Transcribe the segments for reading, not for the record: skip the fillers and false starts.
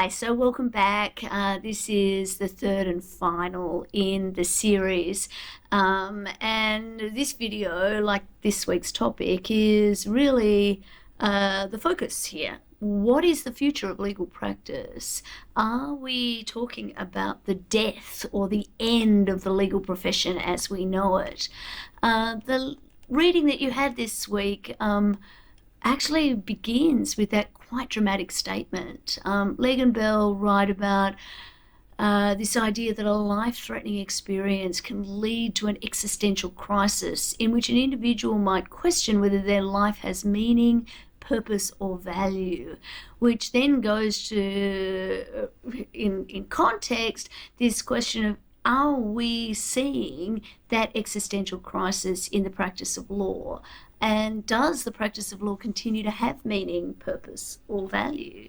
Hi, so welcome back. This is the third and final in the series. And this video, like this week's topic, is really the focus here. What is the future of legal practice? Are we talking about the death or the end of the legal profession as we know it? The reading that you had this week actually begins with that quite dramatic statement. Legg and Bell write about this idea that a life-threatening experience can lead to an existential crisis in which an individual might question whether their life has meaning, purpose, or value, which then goes to, in context, this question of, are we seeing that existential crisis in the practice of law? And does the practice of law continue to have meaning, purpose, or value?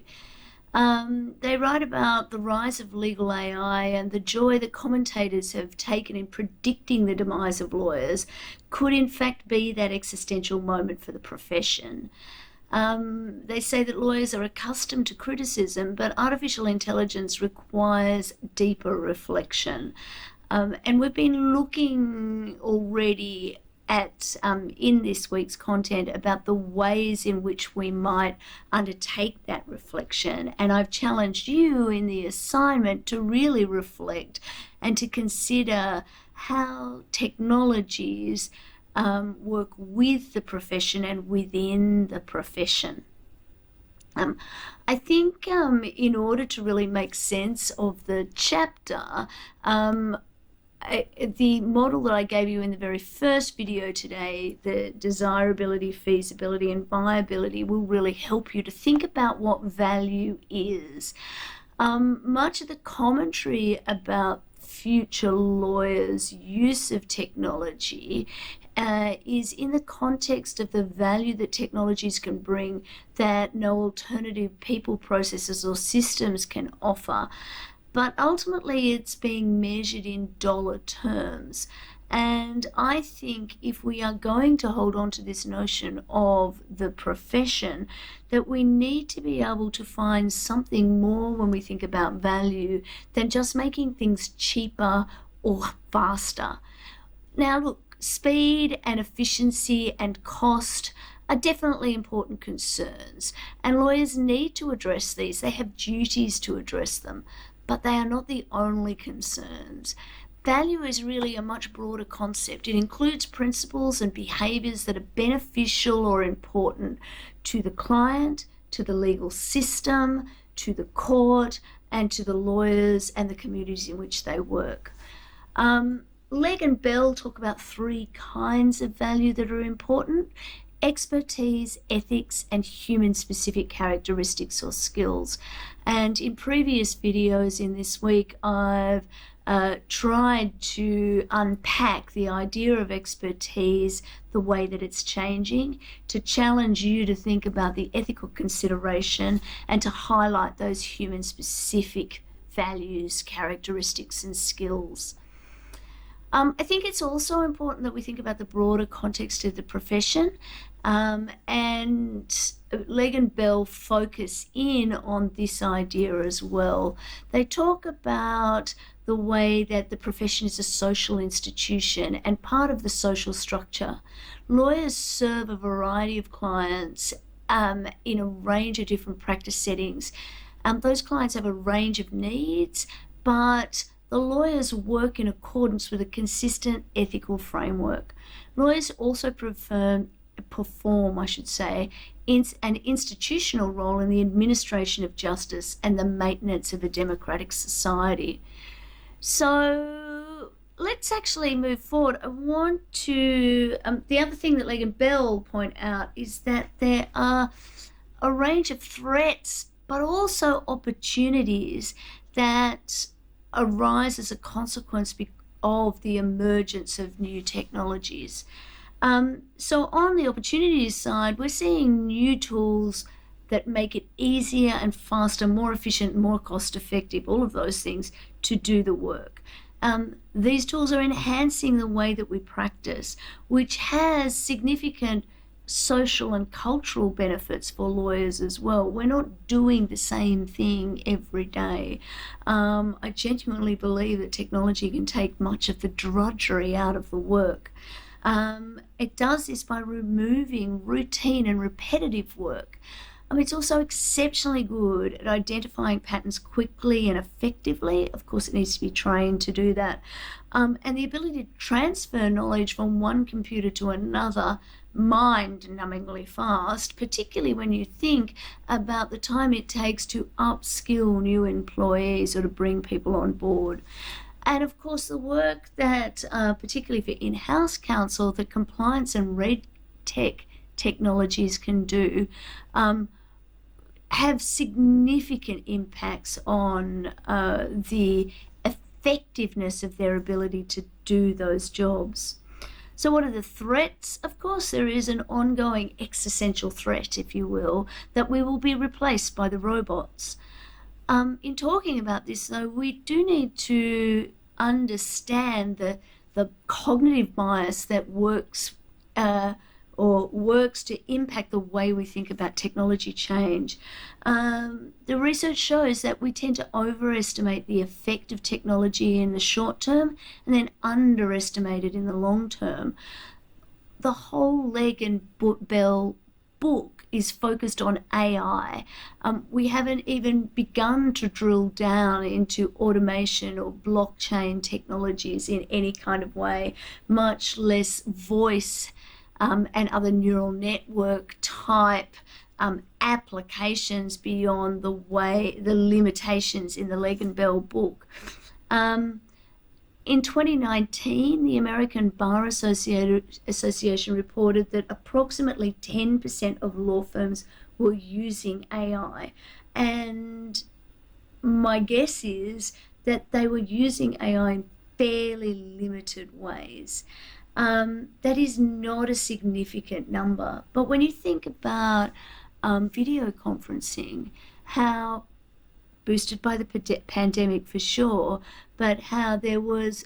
They write about the rise of legal AI and the joy that commentators have taken in predicting the demise of lawyers could in fact be that existential moment for the profession. They say that lawyers are accustomed to criticism, but artificial intelligence requires deeper reflection. And we've been looking already at in this week's content about the ways in which we might undertake that reflection. And I've challenged you in the assignment to really reflect and to consider how technologies work with the profession and within the profession. I think in order to really make sense of the chapter, the model that I gave you in the very first video today, the desirability, feasibility, and viability, will really help you to think about what value is. Much of the commentary about future lawyers' use of technology is in the context of the value that technologies can bring that no alternative people, processes, or systems can offer. But ultimately it's being measured in dollar terms. And I think if we are going to hold on to this notion of the profession, that we need to be able to find something more when we think about value than just making things cheaper or faster. Now look, speed and efficiency and cost are definitely important concerns, and lawyers need to address these. They have duties to address them, but they are not the only concerns. Value is really a much broader concept. It includes principles and behaviours that are beneficial or important to the client, to the legal system, to the court, and to the lawyers and the communities in which they work. Legg and Bell talk about three kinds of value that are important: expertise, ethics, and human-specific characteristics or skills. And in previous videos in this week, I've tried to unpack the idea of expertise, the way that it's changing, to challenge you to think about the ethical consideration and to highlight those human-specific values, characteristics, and skills. I think it's also important that we think about the broader context of the profession, and Legg and Bell focus in on this idea as well. They talk about the way that the profession is a social institution and part of the social structure. Lawyers serve a variety of clients in a range of different practice settings. Those clients have a range of needs, but the lawyers work in accordance with a consistent ethical framework. Lawyers also perform an institutional role in the administration of justice and the maintenance of a democratic society. So let's actually move forward. I want to, the other thing that Legg and Bell point out is that there are a range of threats, but also opportunities that arise as a consequence of the emergence of new technologies. So on the opportunities side, we're seeing new tools that make it easier and faster, more efficient, more cost effective, all of those things, to do the work. These tools are enhancing the way that we practice, which has significant social and cultural benefits for lawyers as well. We're not doing the same thing every day. I genuinely believe that technology can take much of the drudgery out of the work. It does this by removing routine and repetitive work. It's also exceptionally good at identifying patterns quickly and effectively. Of course, it needs to be trained to do that. And the ability to transfer knowledge from one computer to another mind-numbingly fast, particularly when you think about the time it takes to upskill new employees or to bring people on board. And of course, the work that, particularly for in-house counsel, the compliance and red tech technologies can do, have significant impacts on the effectiveness of their ability to do those jobs. So what are the threats? Of course, there is an ongoing existential threat, if you will, that we will be replaced by the robots. In talking about this, though, we do need to understand the cognitive bias that works to impact the way we think about technology change. The research shows that we tend to overestimate the effect of technology in the short term and then underestimate it in the long term. The whole Legg and Bell book is focused on AI. We haven't even begun to drill down into automation or blockchain technologies in any kind of way, much less voice and other neural network type applications beyond the limitations in the Legg and Bell book. In 2019, the American Bar Association reported that approximately 10% of law firms were using AI. And my guess is that they were using AI in fairly limited ways. That is not a significant number. But when you think about video conferencing, how boosted by the pandemic for sure, but how there was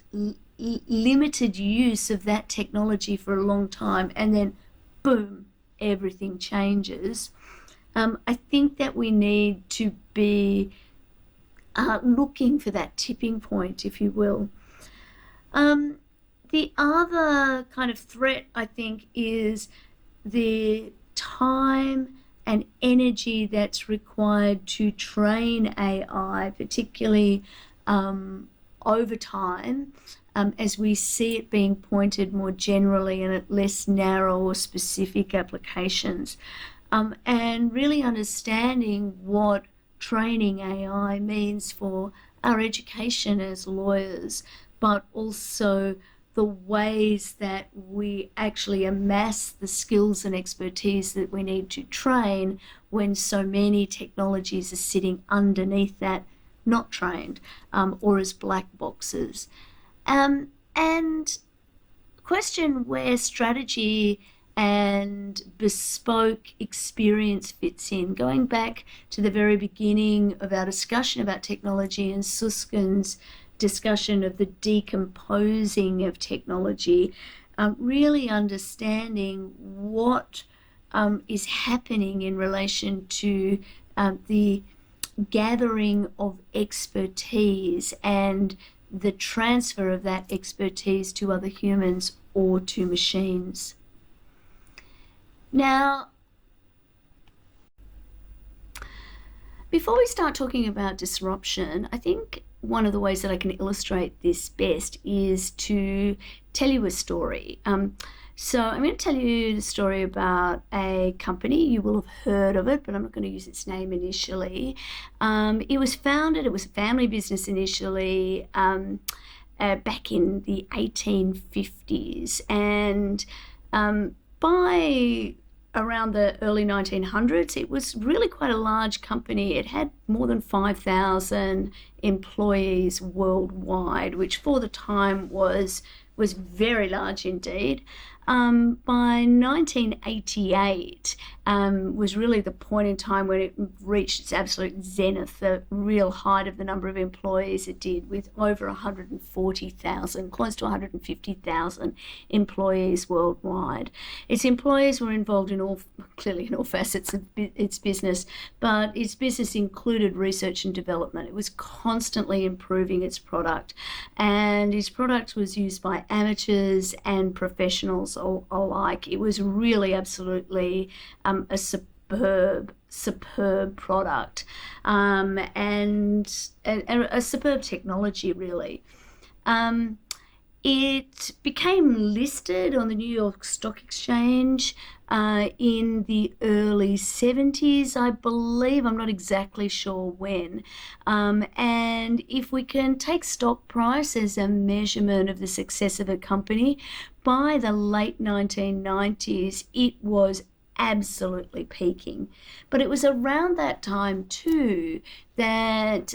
limited use of that technology for a long time, and then boom, everything changes. I think that we need to be looking for that tipping point, if you will. The other kind of threat, I think, is the time and energy that's required to train AI, particularly over time, as we see it being pointed more generally and at less narrow or specific applications. And really understanding what training AI means for our education as lawyers, but also the ways that we actually amass the skills and expertise that we need to train when so many technologies are sitting underneath that, not trained, or as black boxes. And question where strategy and bespoke experience fits in. Going back to the very beginning of our discussion about technology and Susskind's discussion of the decomposing of technology, really understanding what is happening in relation to the gathering of expertise and the transfer of that expertise to other humans or to machines. Now, before we start talking about disruption, I think one of the ways that I can illustrate this best is to tell you a story. So I'm going to tell you the story about a company. You will have heard of it, but I'm not going to use its name initially. It was a family business initially back in the 1850s. And by around the early 1900s, it was really quite a large company. It had more than 5,000 employees worldwide, which for the time was very large indeed. By 1988, was really the point in time when it reached its absolute zenith, the real height of the number of employees it did, with over 140,000, close to 150,000 employees worldwide. Its employees were involved clearly in all facets of its business, but its business included research and development. It was constantly improving its product, and its product was used by amateurs and professionals alike. It was really absolutely a superb product, and a superb technology, really. It became listed on the New York Stock Exchange in the early 70s, I believe. I'm not exactly sure when. And if we can take stock price as a measurement of the success of a company, by the late 1990s, it was absolutely peaking. But it was around that time too that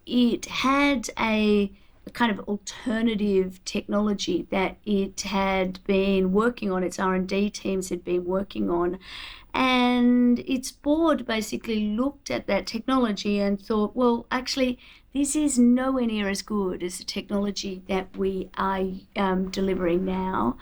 it had a kind of alternative technology that it had been working on, its R&D teams had been working on, and its board basically looked at that technology and thought, well, actually, this is nowhere near as good as the technology that we are delivering now.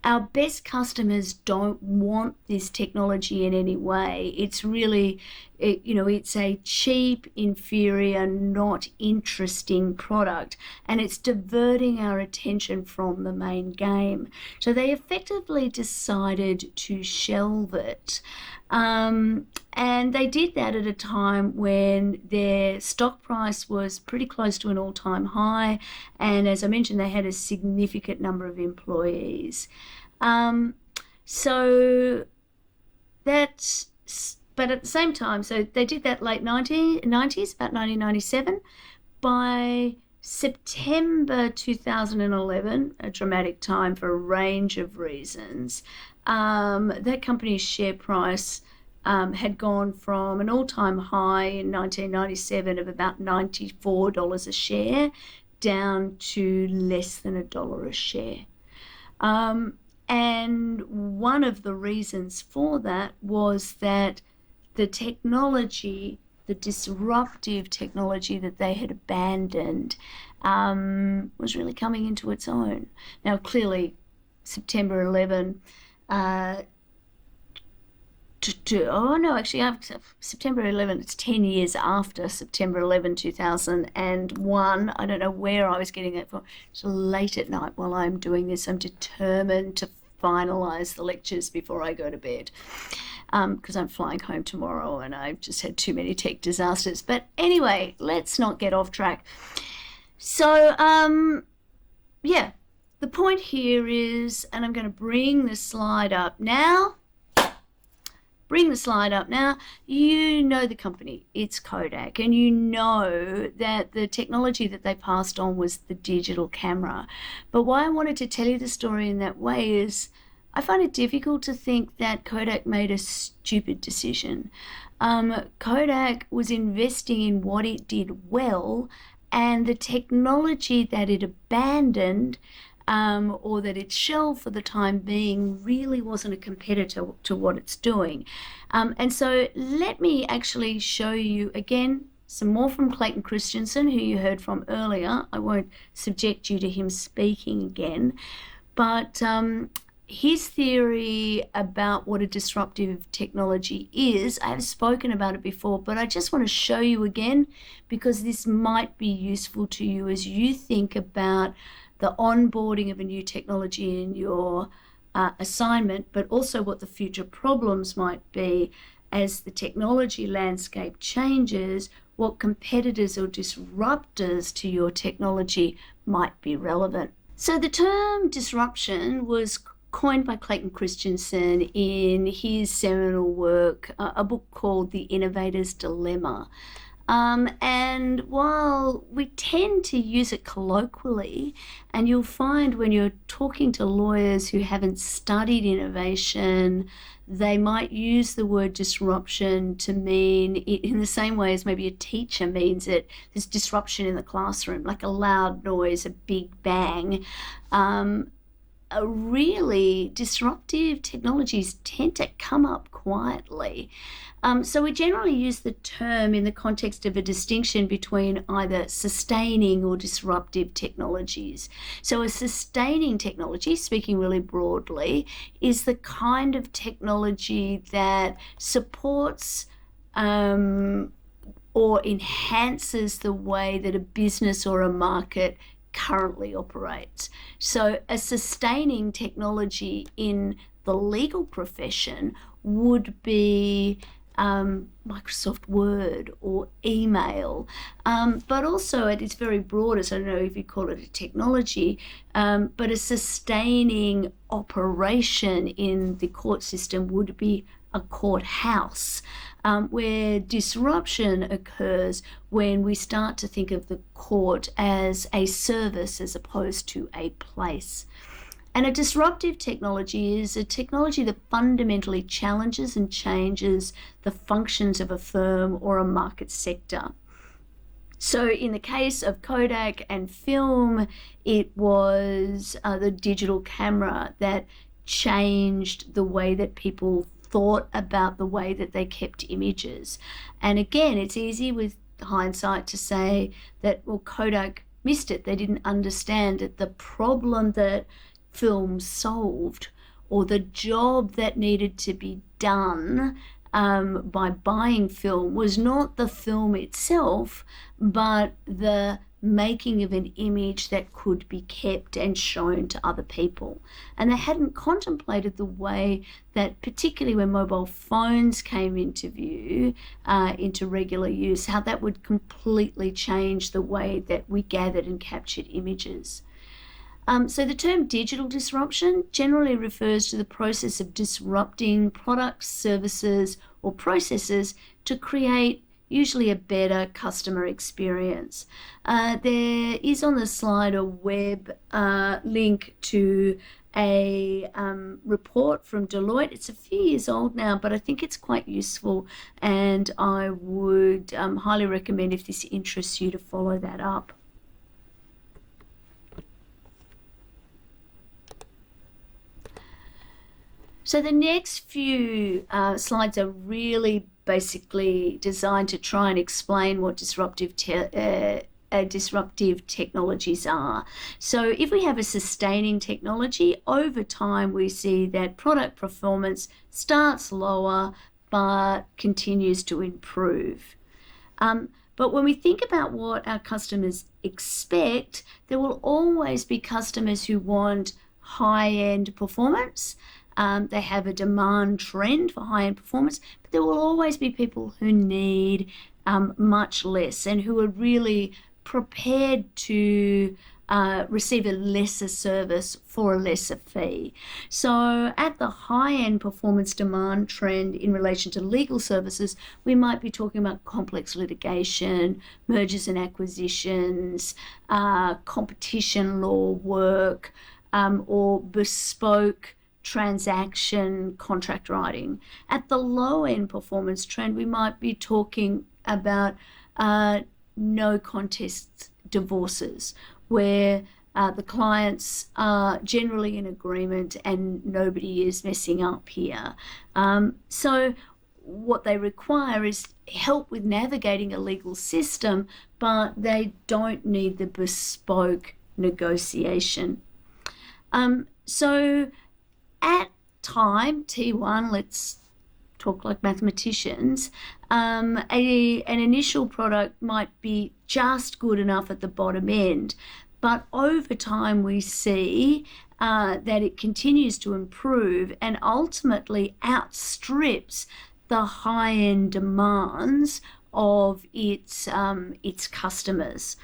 Our best customers don't want this technology in any way. It's really, it's a cheap, inferior, not interesting product, and it's diverting our attention from the main game. So they effectively decided to shelve it. And they did that at a time when their stock price was pretty close to an all-time high, and as I mentioned, they had a significant number of employees. So that's, but at the same time, so they did that late 90s, about 1997. By September 2011, a dramatic time for a range of reasons, that company's share price had gone from an all-time high in 1997 of about $94 a share down to less than $1 a share. And one of the reasons for that was that the technology, the disruptive technology that they had abandoned, was really coming into its own. Now, clearly, September 11, September 11, it's 10 years after September 11, 2001. I don't know where I was getting that from. It's late at night while I'm doing this. I'm determined to finalize the lectures before I go to bed, because I'm flying home tomorrow and I've just had too many tech disasters. But anyway, let's not get off track. So, yeah, the point here is, and I'm going to bring the slide up now. You know the company, it's Kodak, and you know that the technology that they passed on was the digital camera. But why I wanted to tell you the story in that way is I find it difficult to think that Kodak made a stupid decision. Kodak was investing in what it did well, and the technology that it abandoned or that it shelved for the time being really wasn't a competitor to what it's doing. And so let me actually show you again some more from Clayton Christensen, who you heard from earlier. I won't subject you to him speaking again, but his theory about what a disruptive technology is, I have spoken about it before, but I just want to show you again because this might be useful to you as you think about the onboarding of a new technology in your assignment, but also what the future problems might be as the technology landscape changes, what competitors or disruptors to your technology might be relevant. So the term disruption was coined by Clayton Christensen in his seminal work, a book called The Innovator's Dilemma. And while we tend to use it colloquially, and you'll find when you're talking to lawyers who haven't studied innovation, they might use the word disruption to mean it in the same way as maybe a teacher means it. There's disruption in the classroom, like a loud noise, a big bang. really disruptive technologies tend to come up quietly. So we generally use the term in the context of a distinction between either sustaining or disruptive technologies. So a sustaining technology, speaking really broadly, is the kind of technology that supports or enhances the way that a business or a market currently operates. So a sustaining technology in the legal profession would be Microsoft Word or email, but also at its very broadest, I don't know if you call it a technology, but a sustaining operation in the court system would be a courthouse, where disruption occurs when we start to think of the court as a service as opposed to a place. And a disruptive technology is a technology that fundamentally challenges and changes the functions of a firm or a market sector. So in the case of Kodak and film, it was the digital camera that changed the way that people thought about the way that they kept images. And again, it's easy with hindsight to say that, well, Kodak missed it. They didn't understand that the problem that film solved, or the job that needed to be done by buying film, was not the film itself, but the making of an image that could be kept and shown to other people. And they hadn't contemplated the way that, particularly when mobile phones came into view, into regular use, how that would completely change the way that we gathered and captured images. So the term digital disruption generally refers to the process of disrupting products, services, or processes to create usually a better customer experience. There is on the slide a web link to a report from Deloitte. It's a few years old now, but I think it's quite useful, and I would highly recommend, if this interests you, to follow that up. So the next few slides are really basically designed to try and explain what disruptive technologies are. So if we have a sustaining technology, over time we see that product performance starts lower but continues to improve. But when we think about what our customers expect, there will always be customers who want high-end performance. They have a demand trend for high-end performance, but there will always be people who need much less and who are really prepared to receive a lesser service for a lesser fee. So at the high-end performance demand trend in relation to legal services, we might be talking about complex litigation, mergers and acquisitions, competition law work, or bespoke transaction contract writing. At the low end performance trend, we might be talking about no contest divorces, where the clients are generally in agreement and nobody is messing up here. So what they require is help with navigating a legal system, but they don't need the bespoke negotiation. So at time T1, let's talk like mathematicians, an initial product might be just good enough at the bottom end, but over time we see that it continues to improve and ultimately outstrips the high-end demands of its customers.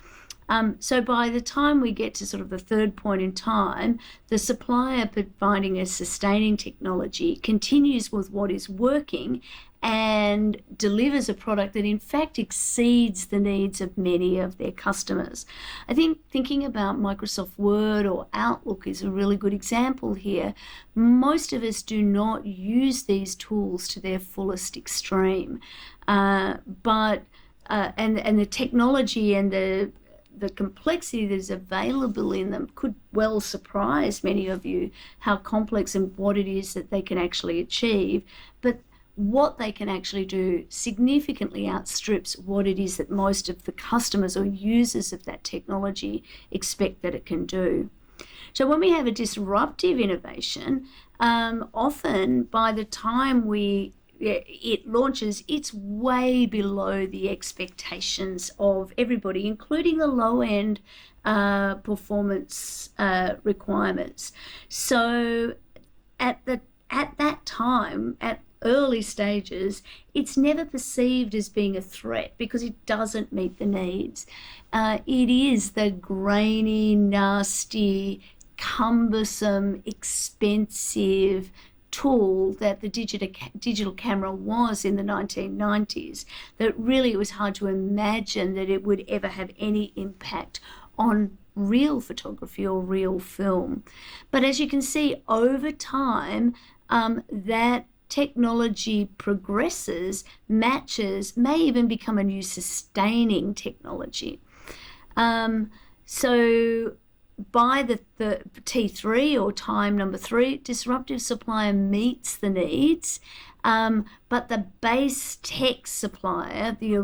So by the time we get to sort of the third point in time, the supplier providing a sustaining technology continues with what is working and delivers a product that in fact exceeds the needs of many of their customers. I think thinking about Microsoft Word or Outlook is a really good example here. Most of us do not use these tools to their fullest extreme, but the technology and the the complexity that is available in them could well surprise many of you, how complex and what it is that they can actually achieve. But what they can actually do significantly outstrips what it is that most of the customers or users of that technology expect that it can do. So when we have a disruptive innovation, often by the time it launches, it's way below the expectations of everybody, including the low-end performance requirements. So at that time, at early stages, it's never perceived as being a threat because it doesn't meet the needs. It is the grainy, nasty, cumbersome, expensive tool that the digital camera was in the 1990s, that really it was hard to imagine that it would ever have any impact on real photography or real film. But as you can see, over time, that technology progresses, matches, may even become a new sustaining technology. So by the T3 or time number 3, disruptive supplier meets the needs, but the base tech supplier, the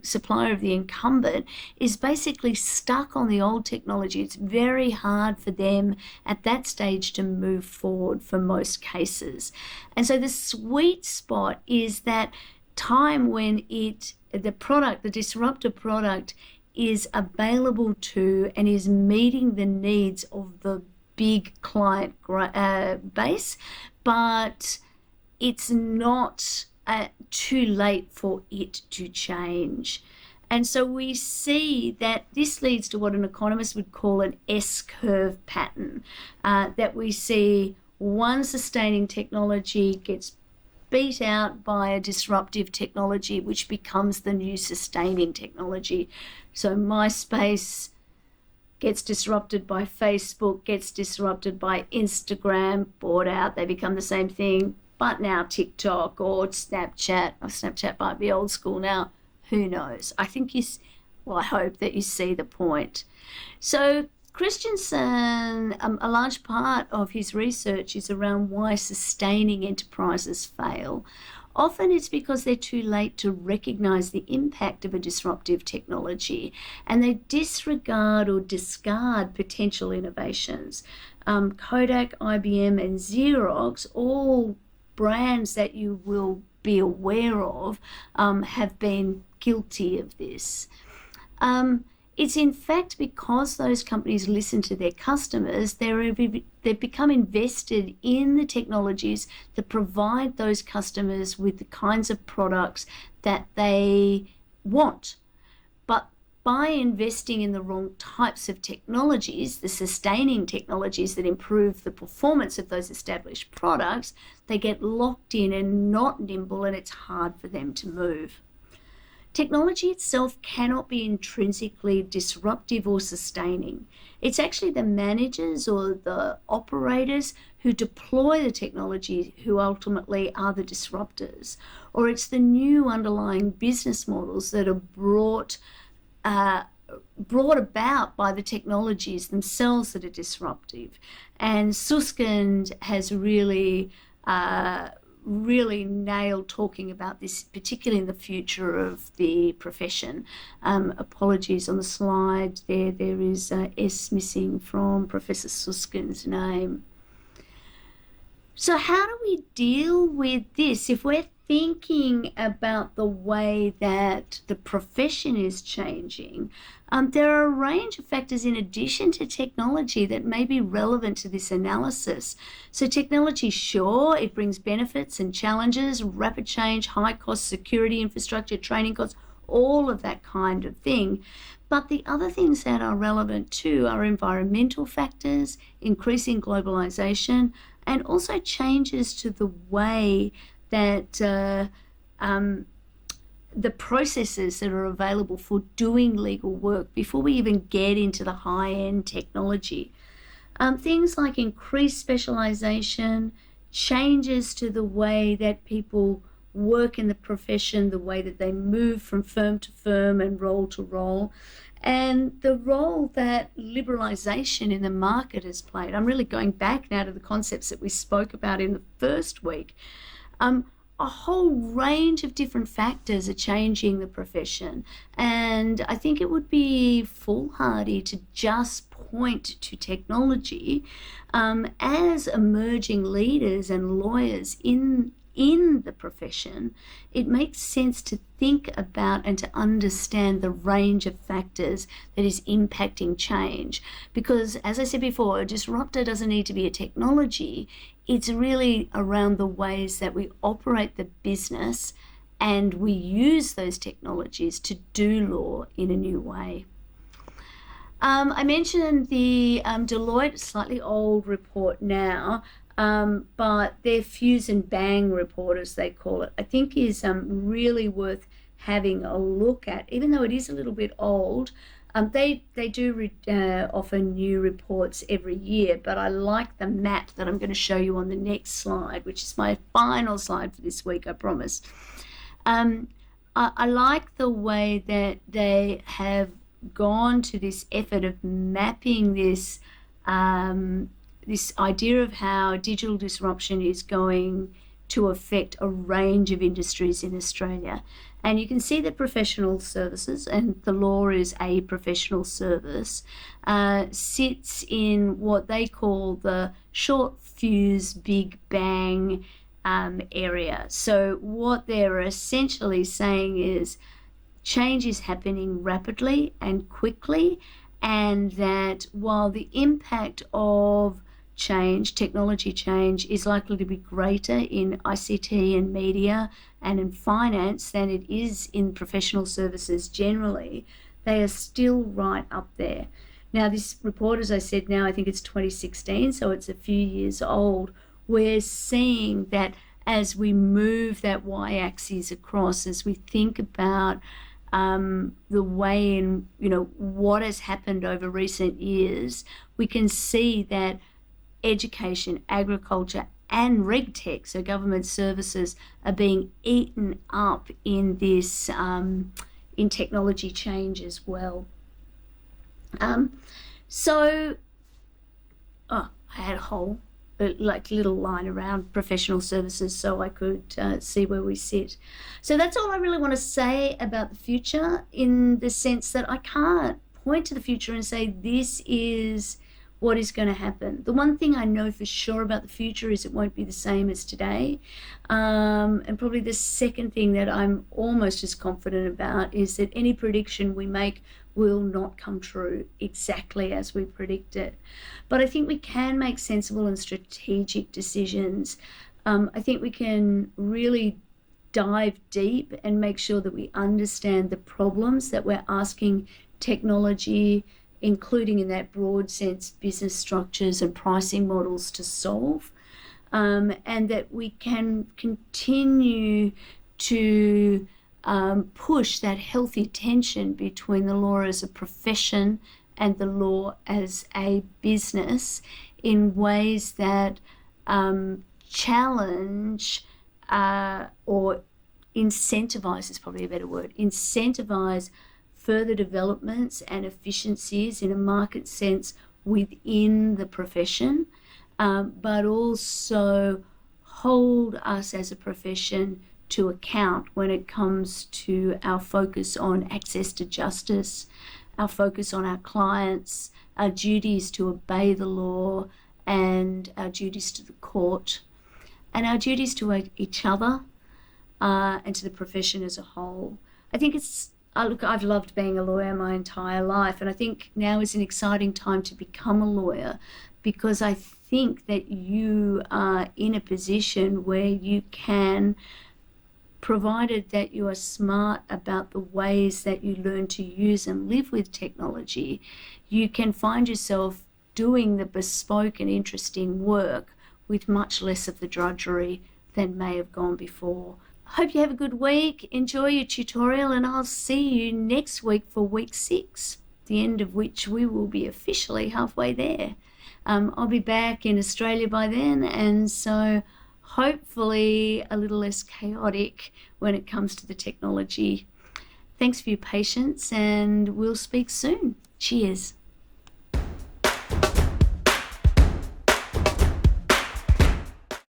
supplier of the incumbent, is basically stuck on the old technology. It's very hard for them at that stage to move forward for most cases. And so the sweet spot is that time when the disruptive product is available to and is meeting the needs of the big client base, but it's not too late for it to change. And so we see that this leads to what an economist would call an S-curve pattern, that we see one sustaining technology gets beat out by a disruptive technology, which becomes the new sustaining technology. So MySpace gets disrupted by Facebook, gets disrupted by Instagram, bought out, they become the same thing, but now TikTok or Snapchat might be old school now, who knows? I hope that you see the point. So Christensen, a large part of his research is around why sustaining enterprises fail. Often it's because they're too late to recognize the impact of a disruptive technology, and they disregard or discard potential innovations. Kodak, IBM, and Xerox, all brands that you will be aware of, have been guilty of this. It's in fact because those companies listen to their customers, they've become invested in the technologies that provide those customers with the kinds of products that they want. But by investing in the wrong types of technologies, the sustaining technologies that improve the performance of those established products, they get locked in and not nimble, and it's hard for them to move. Technology itself cannot be intrinsically disruptive or sustaining. It's actually the managers or the operators who deploy the technology who ultimately are the disruptors, or it's the new underlying business models that are brought about by the technologies themselves that are disruptive. And Susskind has really nailed talking about this, particularly in the future of the profession. Apologies on the slide there is S missing from Professor Suskind's name. So how do we deal with this? If we're thinking about the way that the profession is changing, there are a range of factors in addition to technology that may be relevant to this analysis. So technology, sure, it brings benefits and challenges, rapid change, high cost, security, infrastructure, training costs, all of that kind of thing. But the other things that are relevant too are environmental factors, increasing globalization, and also changes to the way that the processes that are available for doing legal work before we even get into the high-end technology. Things like increased specialization, changes to the way that people work in the profession, the way that they move from firm to firm and role to role, and the role that liberalisation in the market has played. I'm really going back now to the concepts that we spoke about in the first week. A whole range of different factors are changing the profession, and I think it would be foolhardy to just point to technology. As emerging leaders and lawyers in the profession, it makes sense to think about and to understand the range of factors that is impacting change. Because, as I said before, a disruptor doesn't need to be a technology. It's really around the ways that we operate the business and we use those technologies to do law in a new way. I mentioned the Deloitte, slightly old report now, but their fuse and bang report, as they call it, I think is really worth having a look at, even though it is a little bit old. They do offer new reports every year, but I like the map that I'm going to show you on the next slide, which is my final slide for this week, I promise. I like the way that they have gone to this effort of mapping this this idea of how digital disruption is going to affect a range of industries in Australia. And you can see that professional services, and the law is a professional service, sits in what they call the short fuse, big bang area. So what they're essentially saying is change is happening rapidly and quickly, and that while the impact of change, technology change, is likely to be greater in ICT and media and in finance than it is in professional services generally, they are still right up there. Now, this report, as I said, now I think it's 2016, so it's a few years old. We're seeing that as we move that y-axis across, as we think about the way in, what has happened over recent years, we can see that education, agriculture, and regtech, so government services, are being eaten up in this in technology change as well. I had a whole little line around professional services so I could see where we sit. So that's all I really want to say about the future, in the sense that I can't point to the future and say this is what is going to happen. The one thing I know for sure about the future is it won't be the same as today. And probably the second thing that I'm almost as confident about is that any prediction we make will not come true exactly as we predict it. But I think we can make sensible and strategic decisions. I think we can really dive deep and make sure that we understand the problems that we're asking technology, including in that broad sense business structures and pricing models, to solve, and that we can continue to push that healthy tension between the law as a profession and the law as a business in ways that challenge or incentivize, is probably a better word, incentivize further developments and efficiencies in a market sense within the profession, but also hold us as a profession to account when it comes to our focus on access to justice, our focus on our clients, our duties to obey the law, and our duties to the court, and our duties to each other and to the profession as a whole. I think I've loved being a lawyer my entire life, and I think now is an exciting time to become a lawyer, because I think that you are in a position where you can, provided that you are smart about the ways that you learn to use and live with technology, you can find yourself doing the bespoke and interesting work with much less of the drudgery than may have gone before. Hope you have a good week. Enjoy your tutorial, and I'll see you next week for week 6, the end of which we will be officially halfway there. I'll be back in Australia by then, and so hopefully a little less chaotic when it comes to the technology. Thanks for your patience, and we'll speak soon. Cheers.